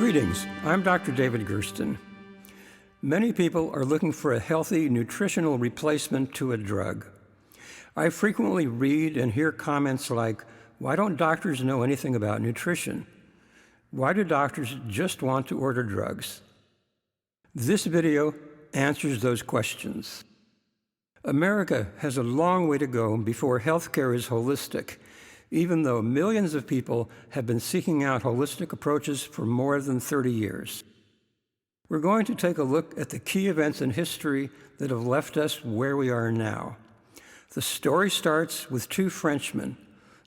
Greetings, I'm Dr. David Gersten. Many people are looking for a healthy nutritional replacement to a drug. I frequently read and hear comments like, why don't doctors know anything about nutrition? Why do doctors just want to order drugs? This video answers those questions. America has a long way to go before healthcare is holistic, even though millions of people have been seeking out holistic approaches for more than 30 years. We're going to take a look at the key events in history that have left us where we are now. The story starts with two Frenchmen,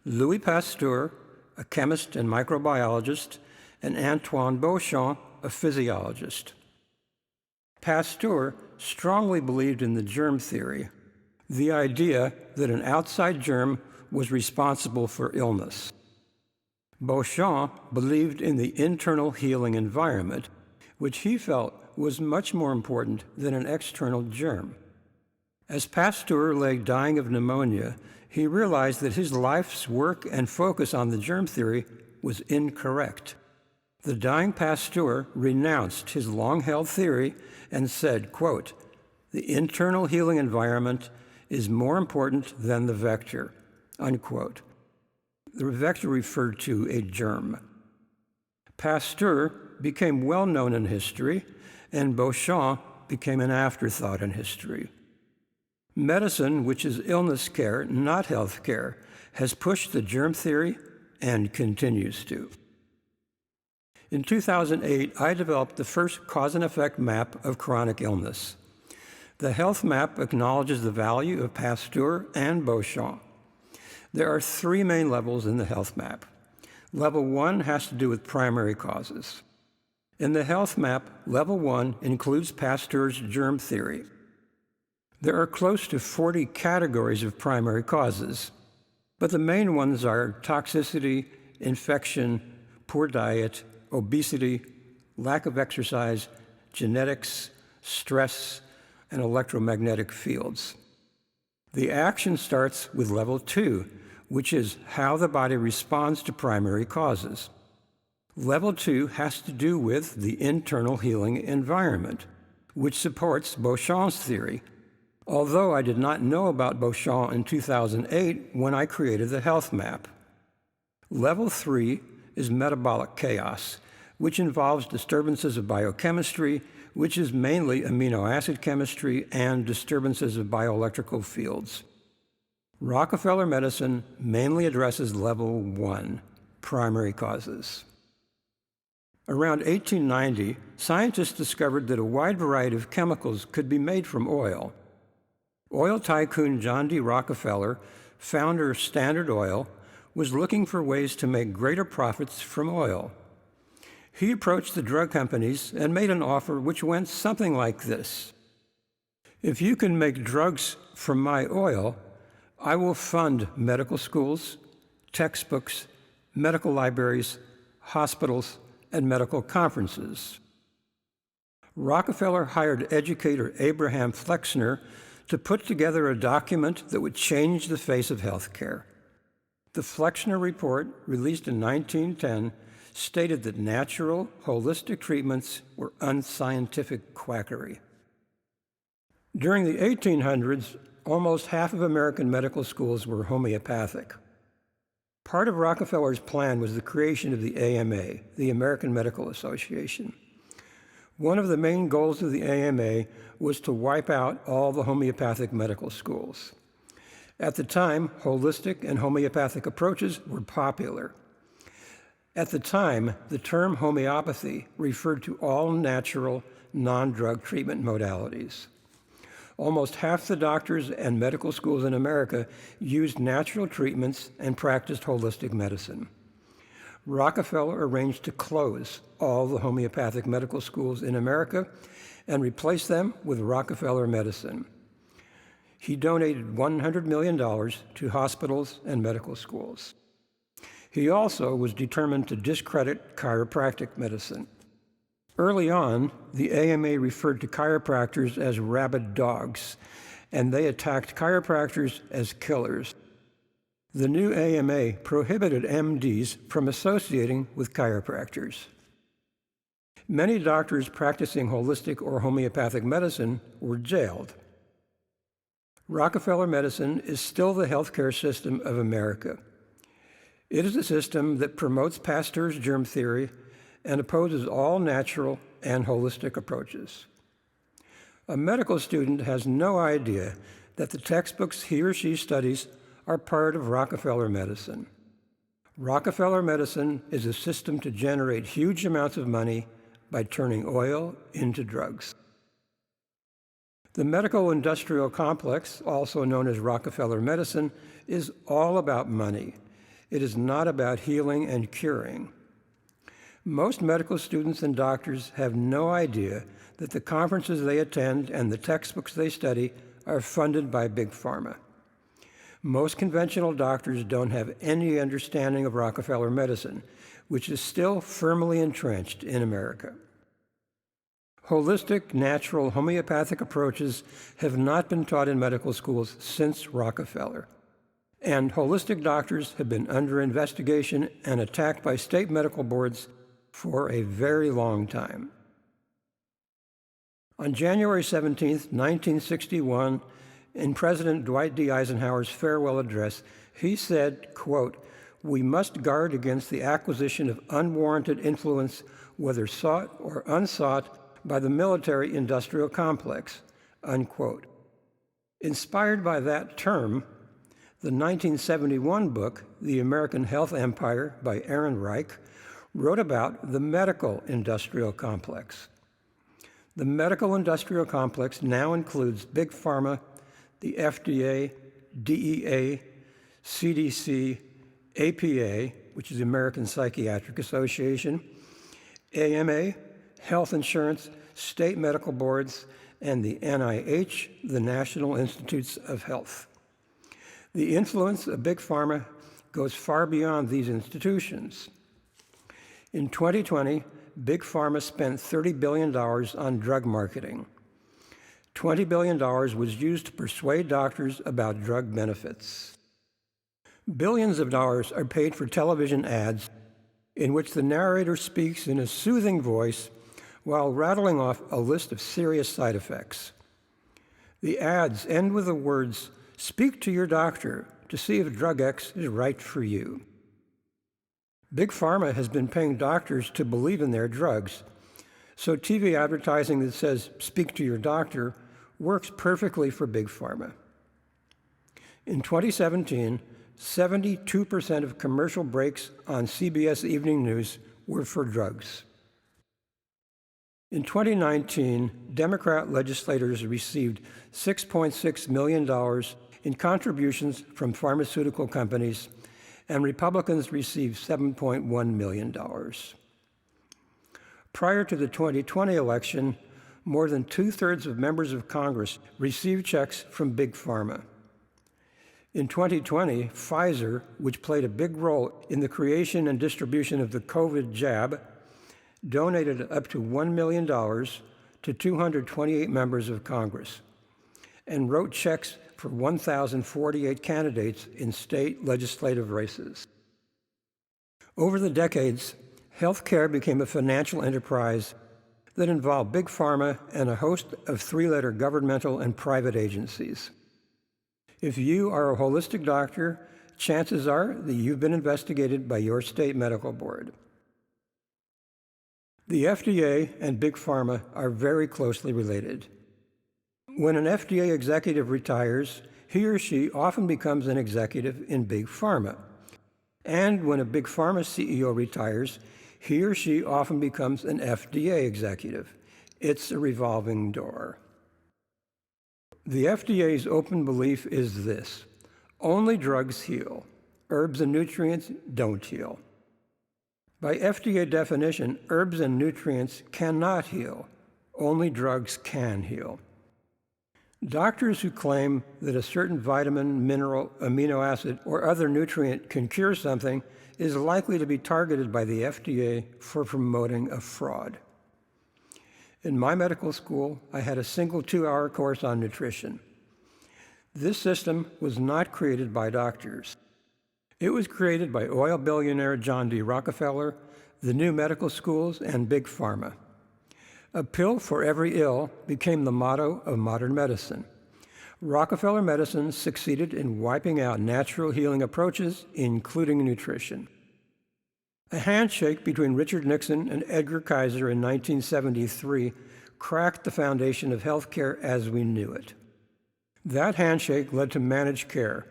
Louis Pasteur, a chemist and microbiologist, and Antoine Béchamp, a physiologist. Pasteur strongly believed in the germ theory, the idea that an outside germ was responsible for illness. Béchamp believed in the internal healing environment, which he felt was much more important than an external germ. As Pasteur lay dying of pneumonia, he realized that his life's work and focus on the germ theory was incorrect. The dying Pasteur renounced his long-held theory and said, quote, "The internal healing environment is more important than the vector," unquote. The vector referred to a germ. Pasteur became well known in history, and Béchamp became an afterthought in history. Medicine, which is illness care, not health care, has pushed the germ theory and continues to. In 2008, I developed the first cause and effect map of chronic illness. The health map acknowledges the value of Pasteur and Béchamp. There are three main levels in the health map. Level 1 has to do with primary causes. In the health map, level 1 includes Pasteur's germ theory. There are close to 40 categories of primary causes, but the main ones are toxicity, infection, poor diet, obesity, lack of exercise, genetics, stress, and electromagnetic fields. The action starts with level 2, which is how the body responds to primary causes. Level 2 has to do with the internal healing environment, which supports Béchamp's theory, although I did not know about Béchamp in 2008 when I created the health map. Level 3 is metabolic chaos, which involves disturbances of biochemistry, which is mainly amino acid chemistry, and disturbances of bioelectrical fields. Rockefeller medicine mainly addresses level 1, primary causes. Around 1890, scientists discovered that a wide variety of chemicals could be made from oil. Oil tycoon John D Rockefeller, founder of Standard Oil, was looking for ways to make greater profits from oil. He approached the drug companies and made an offer which went something like this: "If you can make drugs from my oil, I will fund medical schools, textbooks, medical libraries, hospitals, and medical conferences." Rockefeller hired educator Abraham Flexner to put together a document that would change the face of healthcare. The Flexner Report, released in 1910, stated that natural, holistic treatments were unscientific quackery. During the 1800s, almost half of American medical schools were homeopathic. Part of Rockefeller's plan was the creation of the AMA, the American Medical Association. One of the main goals of the AMA was to wipe out all the homeopathic medical schools. At the time, holistic and homeopathic approaches were popular. At the time, the term homeopathy referred to all natural, non-drug treatment modalities. Almost half the doctors and medical schools in America used natural treatments and practiced holistic medicine. Rockefeller arranged to close all the homeopathic medical schools in America and replace them with Rockefeller medicine. He donated $100 million to hospitals and medical schools. He also was determined to discredit chiropractic medicine. Early on, the AMA referred to chiropractors as rabid dogs, and they attacked chiropractors as killers. The new AMA prohibited MDs from associating with chiropractors. Many doctors practicing holistic or homeopathic medicine were jailed. Rockefeller medicine is still the healthcare system of America. It is a system that promotes Pasteur's germ theory and opposes all natural and holistic approaches. A medical student has no idea that the textbooks he or she studies are part of Rockefeller medicine. Rockefeller medicine is a system to generate huge amounts of money by turning oil into drugs. The medical-industrial complex, also known as Rockefeller medicine, is all about money. It is not about healing and curing. Most medical students and doctors have no idea that the conferences they attend and the textbooks they study are funded by Big Pharma. Most conventional doctors don't have any understanding of Rockefeller medicine, which is still firmly entrenched in America. Holistic, natural, homeopathic approaches have not been taught in medical schools since Rockefeller, and holistic doctors have been under investigation and attacked by state medical boards for a very long time. On January 17, 1961, in President Dwight D. Eisenhower's farewell address, he said, quote, "We must guard against the acquisition of unwarranted influence, whether sought or unsought, by the military-industrial complex," unquote. Inspired by that term, the 1971 book, The American Health Empire by Aaron Reich, wrote about the medical-industrial complex. The medical-industrial complex now includes Big Pharma, the FDA, DEA, CDC, APA, which is the American Psychiatric Association, AMA, health insurance, state medical boards, and the NIH, the National Institutes of Health. The influence of Big Pharma goes far beyond these institutions. In 2020, Big Pharma spent $30 billion on drug marketing. $20 billion was used to persuade doctors about drug benefits. Billions of dollars are paid for television ads in which the narrator speaks in a soothing voice while rattling off a list of serious side effects. The ads end with the words, "Speak to your doctor to see if drug X is right for you." Big Pharma has been paying doctors to believe in their drugs, so TV advertising that says, "Speak to your doctor," works perfectly for Big Pharma. In 2017, 72% of commercial breaks on CBS Evening News were for drugs. In 2019, Democrat legislators received $6.6 million in contributions from pharmaceutical companies, and Republicans received $7.1 million. Prior to the 2020 election, more than two-thirds of members of Congress received checks from Big Pharma. In 2020, Pfizer, which played a big role in the creation and distribution of the COVID jab, donated up to $1 million to 228 members of Congress and wrote checks for 1,048 candidates in state legislative races. Over the decades, healthcare became a financial enterprise that involved Big Pharma and a host of three-letter governmental and private agencies. If you are a holistic doctor, chances are that you've been investigated by your state medical board. The FDA and Big Pharma are very closely related. When an FDA executive retires, he or she often becomes an executive in Big Pharma. And when a Big Pharma CEO retires, he or she often becomes an FDA executive. It's a revolving door. The FDA's open belief is this: only drugs heal. Herbs and nutrients don't heal. By FDA definition, herbs and nutrients cannot heal. Only drugs can heal. Doctors who claim that a certain vitamin, mineral, amino acid, or other nutrient can cure something is likely to be targeted by the FDA for promoting a fraud. In my medical school, I had a single 2-hour course on nutrition. This system was not created by doctors. It was created by oil billionaire John D Rockefeller, the new medical schools, and Big Pharma. A pill for every ill became the motto of modern medicine. Rockefeller medicine succeeded in wiping out natural healing approaches, including nutrition. A handshake between Richard Nixon and Edgar Kaiser in 1973 cracked the foundation of healthcare as we knew it. That handshake led to managed care,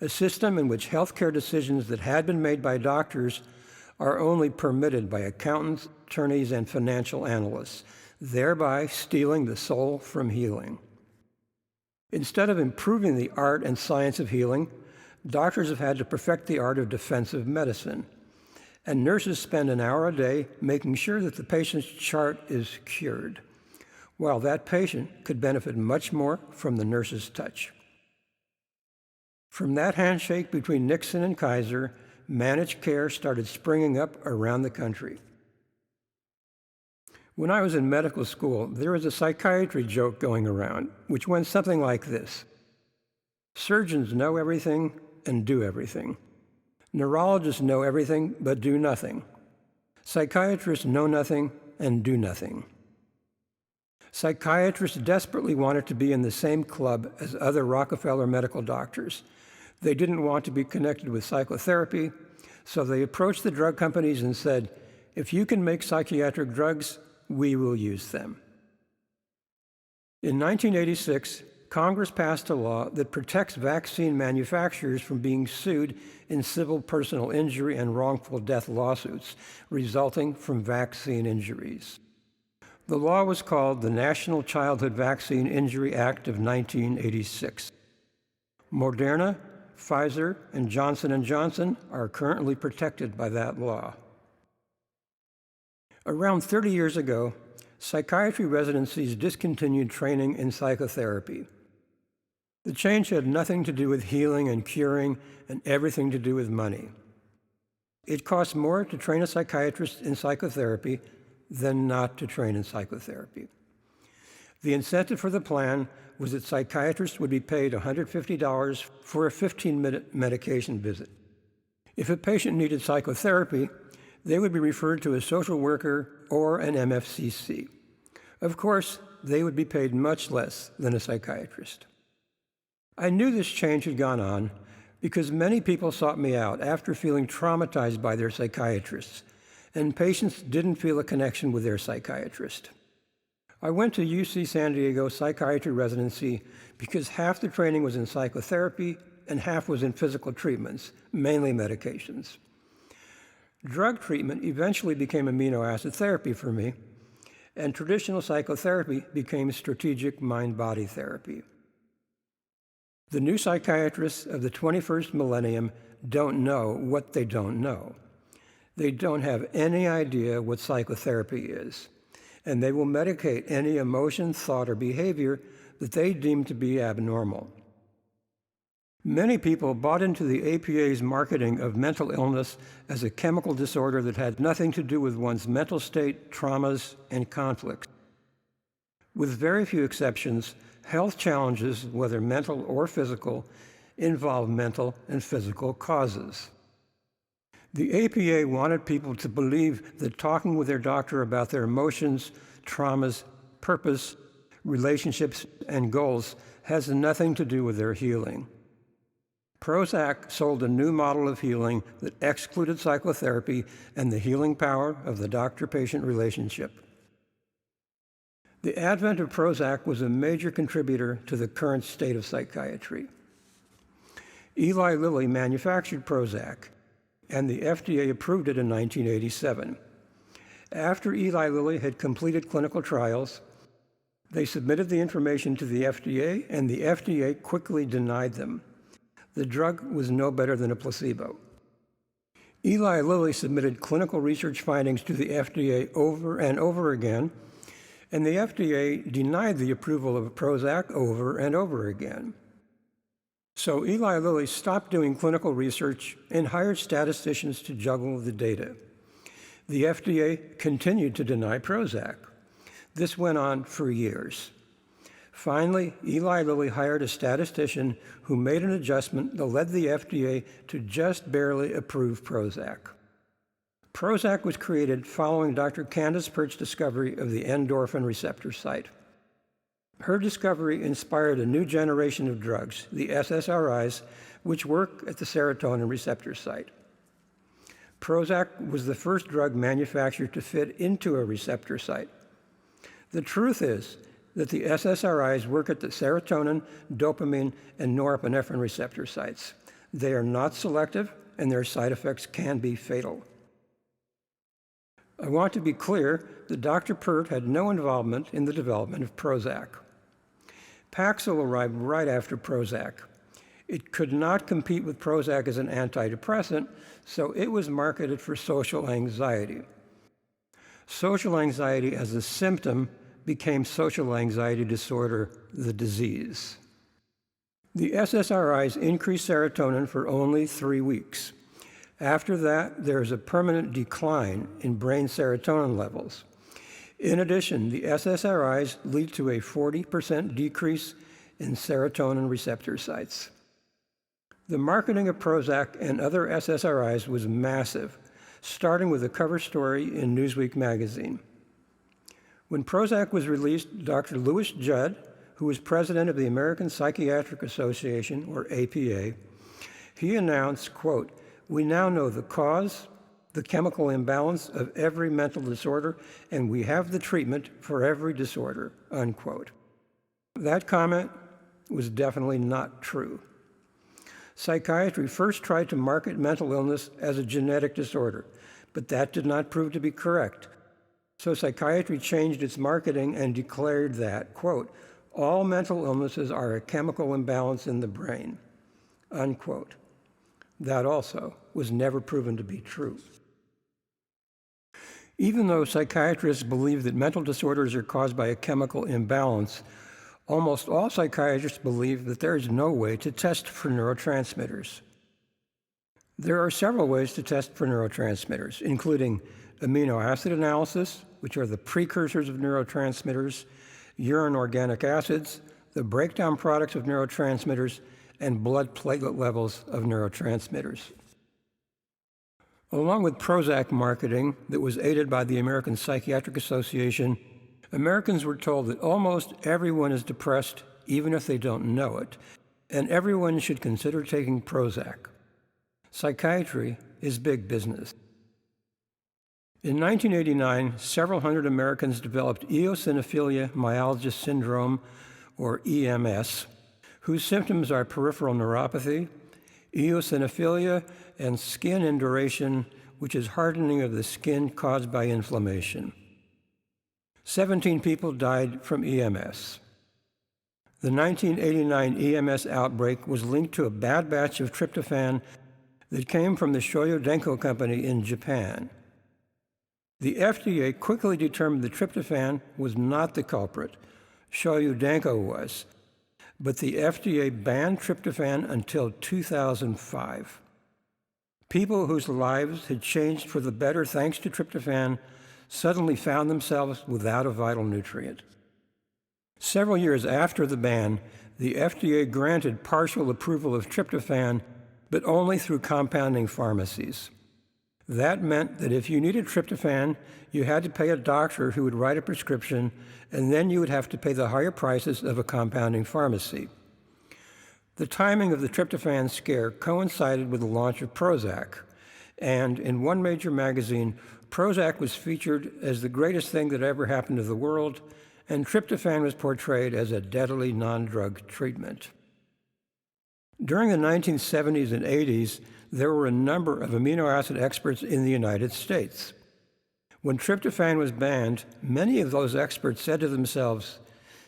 a system in which healthcare decisions that had been made by doctors are only permitted by accountants, attorneys, and financial analysts, thereby stealing the soul from healing. Instead of improving the art and science of healing, doctors have had to perfect the art of defensive medicine, and nurses spend an hour a day making sure that the patient's chart is cured, while that patient could benefit much more from the nurse's touch. From that handshake between Nixon and Kaiser, managed care started springing up around the country. When I was in medical school, there was a psychiatry joke going around, which went something like this: surgeons know everything and do everything. Neurologists know everything but do nothing. Psychiatrists know nothing and do nothing. Psychiatrists desperately wanted to be in the same club as other Rockefeller medical doctors. They didn't want to be connected with psychotherapy, so they approached the drug companies and said, "If you can make psychiatric drugs, we will use them." In 1986, Congress passed a law that protects vaccine manufacturers from being sued in civil personal injury and wrongful death lawsuits resulting from vaccine injuries. The law was called the National Childhood Vaccine Injury Act of 1986. Moderna, Pfizer, and Johnson & Johnson are currently protected by that law. Around 30 years ago, psychiatry residencies discontinued training in psychotherapy. The change had nothing to do with healing and curing and everything to do with money. It costs more to train a psychiatrist in psychotherapy than not to train in psychotherapy. The incentive for the plan was that psychiatrists would be paid $150 for a 15-minute medication visit. If a patient needed psychotherapy, they would be referred to a social worker or an MFCC. Of course, they would be paid much less than a psychiatrist. I knew this change had gone on because many people sought me out after feeling traumatized by their psychiatrists, and patients didn't feel a connection with their psychiatrist. I went to UC San Diego psychiatry residency because half the training was in psychotherapy and half was in physical treatments, mainly medications. Drug treatment eventually became amino acid therapy for me, and traditional psychotherapy became strategic mind-body therapy. The new psychiatrists of the 21st millennium don't know what they don't know. They don't have any idea what psychotherapy is, and they will medicate any emotion, thought, or behavior that they deem to be abnormal. Many people bought into the APA's marketing of mental illness as a chemical disorder that had nothing to do with one's mental state, traumas, and conflicts. With very few exceptions, health challenges, whether mental or physical, involve mental and physical causes. The APA wanted people to believe that talking with their doctor about their emotions, traumas, purpose, relationships, and goals has nothing to do with their healing. Prozac sold a new model of healing that excluded psychotherapy and the healing power of the doctor-patient relationship. The advent of Prozac was a major contributor to the current state of psychiatry. Eli Lilly manufactured Prozac, and the FDA approved it in 1987. After Eli Lilly had completed clinical trials, they submitted the information to the FDA, and the FDA quickly denied them. The drug was no better than a placebo. Eli Lilly submitted clinical research findings to the FDA over and over again, and the FDA denied the approval of Prozac over and over again. So Eli Lilly stopped doing clinical research and hired statisticians to juggle the data. The FDA continued to deny Prozac. This went on for years. Finally, Eli Lilly hired a statistician who made an adjustment that led the FDA to just barely approve Prozac. Prozac was created following Dr. Candace Pert's discovery of the endorphin receptor site. Her discovery inspired a new generation of drugs, the SSRIs, which work at the serotonin receptor site. Prozac was the first drug manufactured to fit into a receptor site. The truth is that the SSRIs work at the serotonin, dopamine, and norepinephrine receptor sites. They are not selective, and their side effects can be fatal. I want to be clear that Dr. Pert had no involvement in the development of Prozac. Paxil arrived right after Prozac. It could not compete with Prozac as an antidepressant, so it was marketed for social anxiety. Social anxiety as a symptom became social anxiety disorder, the disease. The SSRIs increased serotonin for only 3 weeks. After that, there is a permanent decline in brain serotonin levels. In addition, the SSRIs lead to a 40% decrease in serotonin receptor sites. The marketing of Prozac and other SSRIs was massive, starting with a cover story in Newsweek magazine. When Prozac was released, Dr. Louis Judd, who was president of the American Psychiatric Association, or APA, he announced, quote, "We now know the cause, the chemical imbalance of every mental disorder, and we have the treatment for every disorder," unquote. That comment was definitely not true. Psychiatry first tried to market mental illness as a genetic disorder, but that did not prove to be correct. So psychiatry changed its marketing and declared that, quote, "All mental illnesses are a chemical imbalance in the brain," unquote. That also was never proven to be true. Even though psychiatrists believe that mental disorders are caused by a chemical imbalance, almost all psychiatrists believe that there is no way to test for neurotransmitters. There are several ways to test for neurotransmitters, including amino acid analysis, which are the precursors of neurotransmitters, urine organic acids, the breakdown products of neurotransmitters, and blood platelet levels of neurotransmitters. Along with Prozac marketing that was aided by the American Psychiatric Association, Americans were told that almost everyone is depressed, even if they don't know it, and everyone should consider taking Prozac. Psychiatry is big business. In 1989, several hundred Americans developed eosinophilia myalgia syndrome, or EMS, whose symptoms are peripheral neuropathy, eosinophilia, and skin induration, which is hardening of the skin caused by inflammation. 17 people died from EMS. The 1989 EMS outbreak was linked to a bad batch of tryptophan that came from the Shoyo Denko Company in Japan. The FDA quickly determined that tryptophan was not the culprit. Shoyo Denko was. But the FDA banned tryptophan until 2005. People whose lives had changed for the better thanks to tryptophan suddenly found themselves without a vital nutrient. Several years after the ban, the FDA granted partial approval of tryptophan, but only through compounding pharmacies. That meant that if you needed tryptophan, you had to pay a doctor who would write a prescription, and then you would have to pay the higher prices of a compounding pharmacy. The timing of the tryptophan scare coincided with the launch of Prozac, and in one major magazine, Prozac was featured as the greatest thing that ever happened to the world, and tryptophan was portrayed as a deadly non-drug treatment. During the 1970s and 80s, there were a number of amino acid experts in the United States. When tryptophan was banned, many of those experts said to themselves,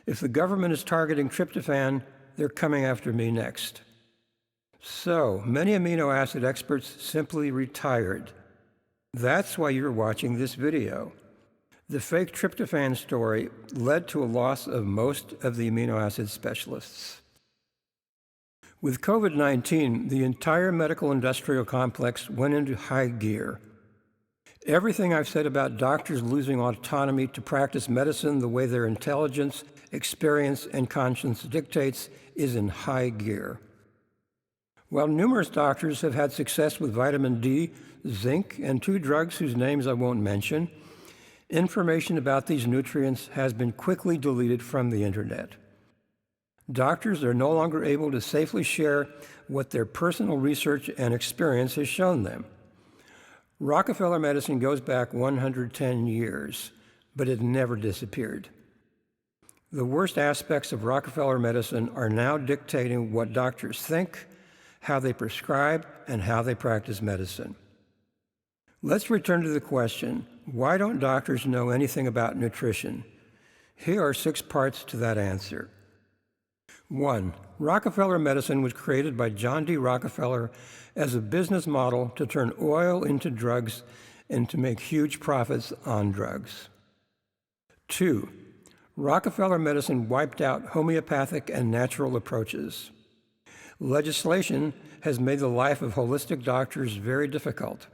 if the government is targeting tryptophan, they're coming after me next. So many amino acid experts simply retired. That's why you're watching this video. The fake tryptophan story led to a loss of most of the amino acid specialists. With COVID-19, the entire medical industrial complex went into high gear. Everything I've said about doctors losing autonomy to practice medicine the way their intelligence, experience, and conscience dictates is in high gear. While numerous doctors have had success with vitamin D, zinc, and two drugs whose names I won't mention, information about these nutrients has been quickly deleted from the internet. Doctors are no longer able to safely share what their personal research and experience has shown them. Rockefeller medicine goes back 110 years, but it never disappeared. The worst aspects of Rockefeller medicine are now dictating what doctors think, how they prescribe, and how they practice medicine. Let's return to the question, why don't doctors know anything about nutrition? Here are 6 parts to that answer. 1. Rockefeller medicine was created by John D Rockefeller as a business model to turn oil into drugs and to make huge profits on drugs. 2. Rockefeller medicine wiped out homeopathic and natural approaches. Legislation has made the life of holistic doctors very difficult.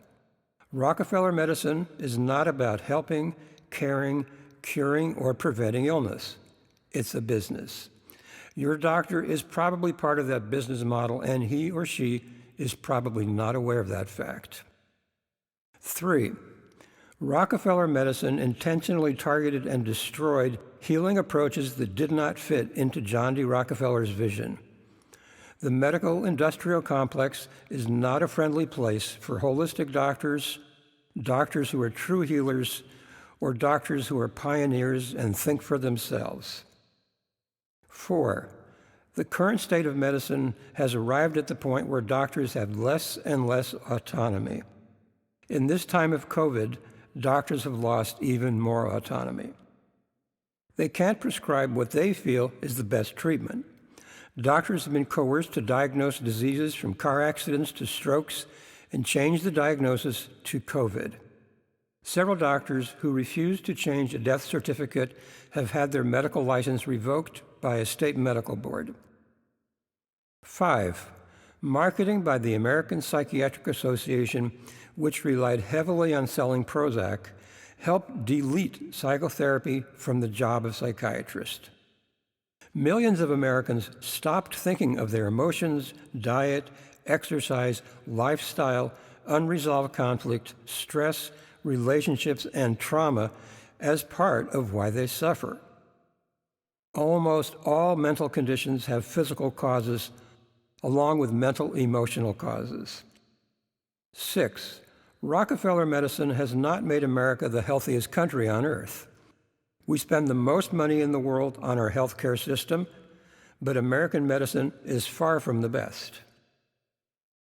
Rockefeller medicine is not about helping, caring, curing, or preventing illness. It's a business. Your doctor is probably part of that business model, and he or she is probably not aware of that fact. 3. Rockefeller medicine intentionally targeted and destroyed healing approaches that did not fit into John D. Rockefeller's vision. The medical industrial complex is not a friendly place for holistic doctors, doctors who are true healers, or doctors who are pioneers and think for themselves. 4. The current state of medicine has arrived at the point where doctors have less and less autonomy. In this time of COVID, doctors have lost even more autonomy. They can't prescribe what they feel is the best treatment. Doctors have been coerced to diagnose diseases from car accidents to strokes and change the diagnosis to COVID. Several doctors who refuse to change a death certificate have had their medical license revoked by a state medical board. 5. Marketing by the American Psychiatric Association, which relied heavily on selling Prozac, helped delete psychotherapy from the job of psychiatrist. Millions of Americans stopped thinking of their emotions, diet, exercise, lifestyle, unresolved conflict, stress, relationships, and trauma as part of why they suffer. Almost all mental conditions have physical causes, along with mental emotional causes. 6. Rockefeller medicine has not made America the healthiest country on earth. We spend the most money in the world on our healthcare system, but American medicine is far from the best.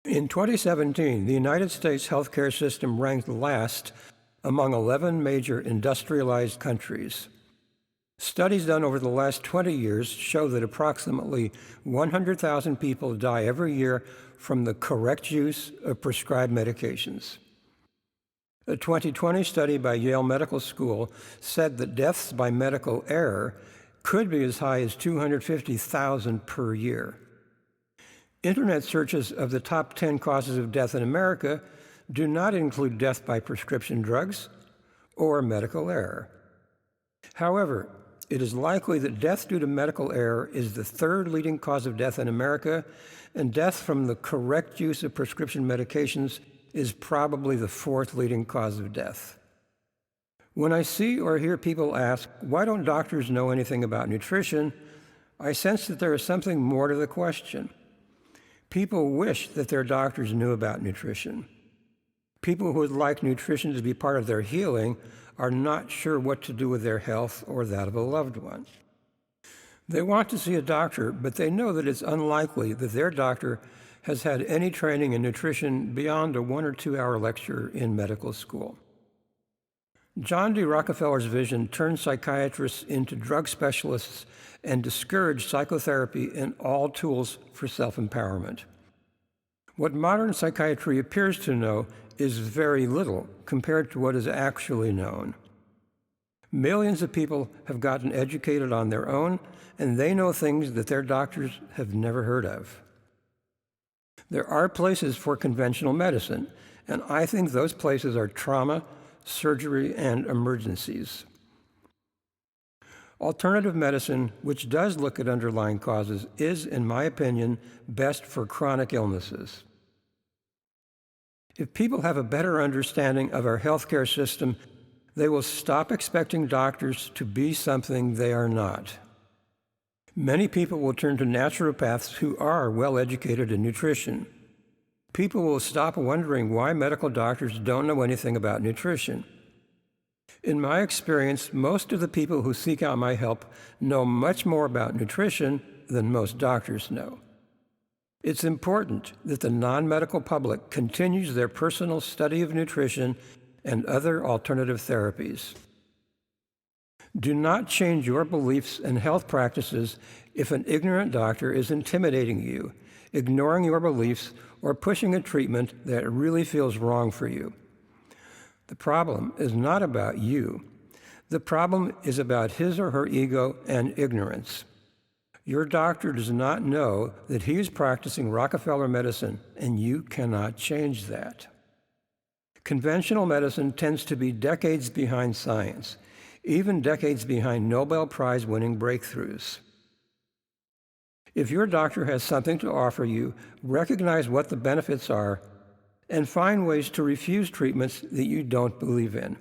In 2017, the United States healthcare system ranked last among 11 major industrialized countries. Studies done over the last 20 years show that approximately 100,000 people die every year from the correct use of prescribed medications. A 2020 study by Yale Medical School said that deaths by medical error could be as high as 250,000 per year. Internet searches of the top 10 causes of death in America do not include death by prescription drugs or medical error. However, it is likely that death due to medical error is the 3rd leading cause of death in America, and death from the correct use of prescription medications is probably the 4th leading cause of death. When I see or hear people ask, why don't doctors know anything about nutrition, I sense that there is something more to the question. People wish that their doctors knew about nutrition. People who would like nutrition to be part of their healing are not sure what to do with their health or that of a loved one. They want to see a doctor, but they know that it's unlikely that their doctor has had any training in nutrition beyond a 1 or 2 hour lecture in medical school. John D. Rockefeller's vision turned psychiatrists into drug specialists and discouraged psychotherapy and all tools for self-empowerment. What modern psychiatry appears to know is very little compared to what is actually known. Millions of people have gotten educated on their own, and they know things that their doctors have never heard of. There are places for conventional medicine, and I think those places are trauma, surgery, and emergencies. Alternative medicine, which does look at underlying causes, is, in my opinion, best for chronic illnesses. If people have a better understanding of our healthcare system, they will stop expecting doctors to be something they are not. Many people will turn to naturopaths who are well educated in nutrition. People will stop wondering why medical doctors don't know anything about nutrition. In my experience, most of the people who seek out my help know much more about nutrition than most doctors know. It's important that the non-medical public continues their personal study of nutrition and other alternative therapies. Do not change your beliefs and health practices if an ignorant doctor is intimidating you, ignoring your beliefs, or pushing a treatment that really feels wrong for you. The problem is not about you. The problem is about his or her ego and ignorance. Your doctor does not know that he is practicing Rockefeller medicine, and you cannot change that. Conventional medicine tends to be decades behind science, even decades behind Nobel Prize-winning breakthroughs. If your doctor has something to offer you, recognize what the benefits are and find ways to refuse treatments that you don't believe in.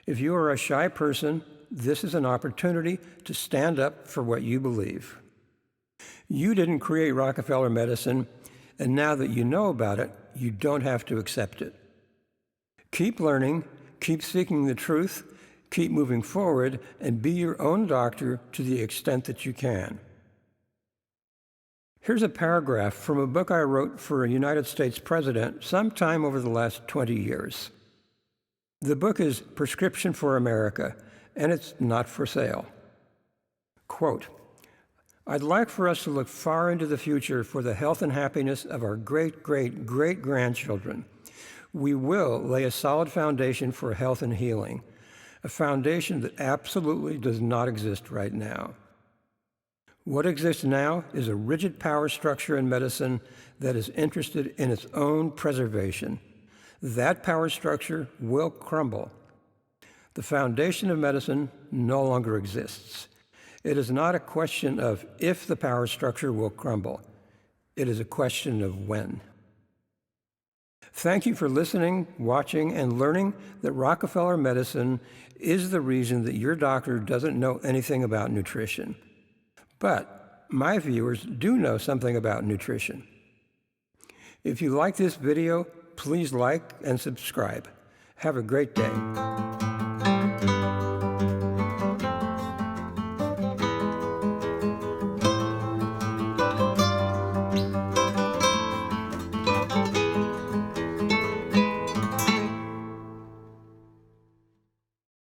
If you are a shy person, this is an opportunity to stand up for what you believe. You didn't create Rockefeller medicine, and now that you know about it, you don't have to accept it. Keep learning, keep seeking the truth, keep moving forward, and be your own doctor to the extent that you can. Here's a paragraph from a book I wrote for a United States president sometime over the last 20 years. The book is Prescription for America, and it's not for sale. Quote, I'd like for us to look far into the future for the health and happiness of our great-great-great-grandchildren. We will lay a solid foundation for health and healing, a foundation that absolutely does not exist right now. What exists now is a rigid power structure in medicine that is interested in its own preservation. That power structure will crumble. The foundation of medicine no longer exists. It is not a question of if the power structure will crumble. It is a question of when. Thank you for listening, watching, and learning that Rockefeller medicine is the reason that your doctor doesn't know anything about nutrition. But my viewers do know something about nutrition. If you like this video, please like and subscribe. Have a great day.